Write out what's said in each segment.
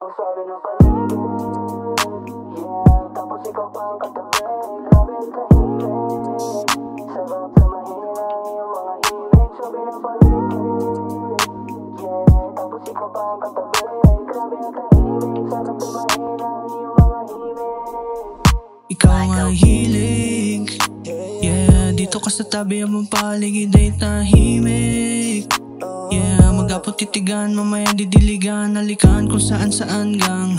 Ang sabi ng paligid, yeah. Tapos ikaw pa ang katabi, grabe ang tahimik. Sarap na mahina yung mga himig. Sabi ng paligid, yeah. Tapos ikaw pa ang katabi, grabe ang tahimik. Sarap na mahina yung mga himig. Ikaw ang hilig, yeah. Dito ka sa tabi ang paligid ay tahimik, yeah. Magapot titigan, mamaya didiligan, halikan kung saan gang.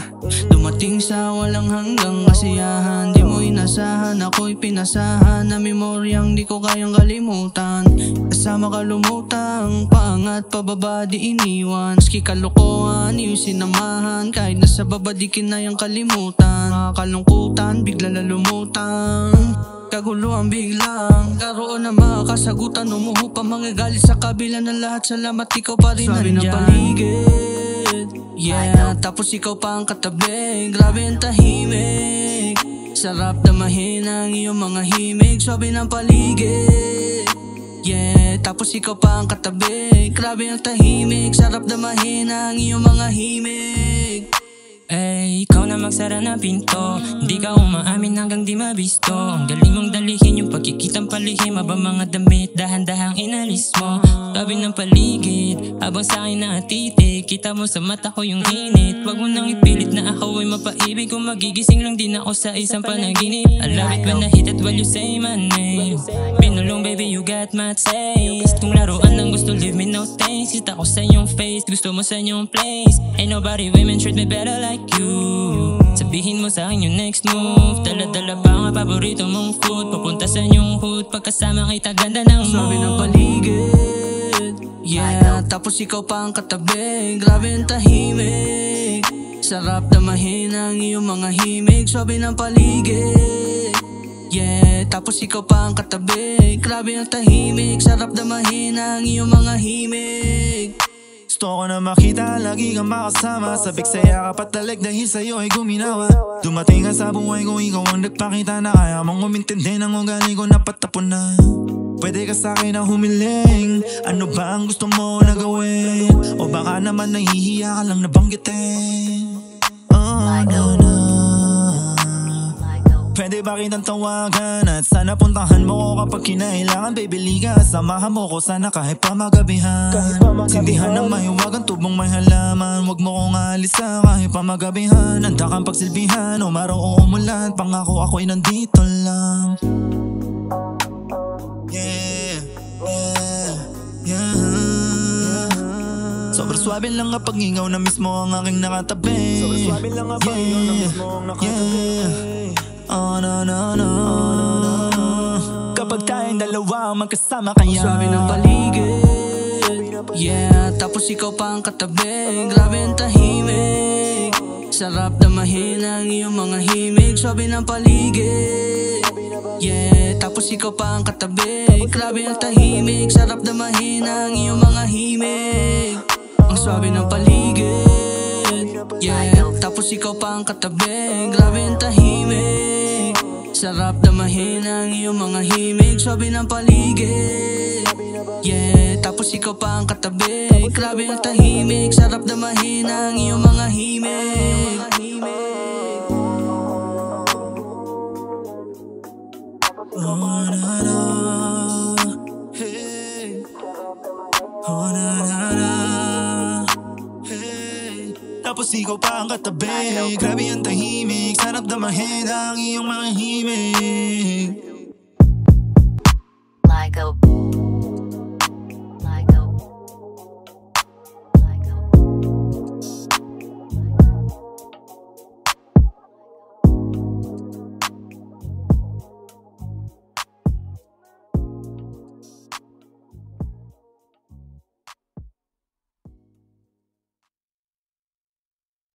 Dumating sa walang hanggang kasiyahan, di mo inasahan, ako'y pinasahan na memoryang di ko kayang kalimutan. Kasama ka lumutang, paangat pababa di iniwan. Ski kalokohan, iyong sinamahan, kahit nasa baba di kinayang kalimutan. Mga kalungkutan, bigla lalumutang, kaguluhan biglang karoon na mga kasagutan. Umuho pa mga galit sa kabila ng lahat. Salamat ikaw pa rin nandyan. Sabi ng paligid, yeah. Tapos ikaw pa ang katabi, grabe ang tahimik. Sarap na mahina ang iyong mga himig. Sabi ng paligid, yeah. Tapos ikaw pa ang katabi, grabe ang tahimik. Sarap na mahina ang iyong mga himig. Ay, ikaw na magsara ng pinto, hindi ka umaamin hanggang di mabisto. Ang galing mong dalihin yung pagkikitang palihim, habang mga damit dahan-dahang inalis mo. Sabi ng paligid, habang sa'kin nakatitig, kita mo sa mata ko yung init. Wag mo nang ipilit na ako ay mapaibig, kung magigising lang din ako sa isang panaginip. I love it when I hit it while you say my name. Pinulong baby you got my taste. Kung laruan lang gusto leave me no thanks. Kita ko sa iyong face, gusto mo sa iyong place. Ain't nobody women treat me better like you. Sabihin mo sa akin yung next move. Dala-dala pa ang paborito mong food, pupunta sa inyong hood, pagkasama kita ganda ng mood. Sabi ng paligid, yeah. Tapos ikaw pa ang katabi, grabe ang tahimik. Sarap na mahina ang iyong mga himig. Sabi ng paligid, yeah. Tapos ikaw pa ang katabi, grabe ang tahimik. Sarap na mahina ang iyong mga himig. Gusto ko na makita, lagi kang makasama. Sabik sa yakap at talag dahil sa'yo ay guminawa. Dumating ka sa buhay ko, ikaw ang nagpakita na kaya mong umintindi ng ugali ko na patapon na. Pwede ka sa'kin na humiling, ano ba ang gusto mo na gawin? O baka naman nahihiya ka lang nabanggitin. Oh no. Pwede ba kitang tawagan at sana puntahan mo ko kapag kinailangan. Baby liga, samahan mo ko sana kahit pa magabihan. Sindihan ng mahiwagan, tubong may halaman. Huwag mo kong alisan kahit pa magabihan. Handa kang pagsilbihan, umaraw o umulan, pangako ako'y nandito lang. Yeah. Sobrang swabe lang kapag ikaw na mismo ang aking nakatabi. Sobrang swabe lang kapag ikaw na mismo ang nakatabi. Oh no. Kapag tayong dalawa magkasama kaya. Sabi ng paligid, yeah. Tapos ikaw pa ang katabi, grabe ang tahimik. Sarap na mahina ang iyong mga himig. Sabi ng paligid, yeah. Tapos ikaw pa ang katabi, grabe ang tahimik. Sarap na mahina ang iyong mga himig. Ang sabi ng paligid, yeah. Tapos ikaw pa ang katabi, grabe ang tahimik. Sarap na mahina ang iyong mga himig. Sabi ng paligid, yeah. Tapos ikaw pa ang katabi, grabe ang tahimik. Sarap na mahina ang iyong mga himig. Oh na. Hey. Oh na. Hey. Tapos ikaw pa ang katabi, grabe ang tahimik. Sarap na mahina ang iyong mga himig.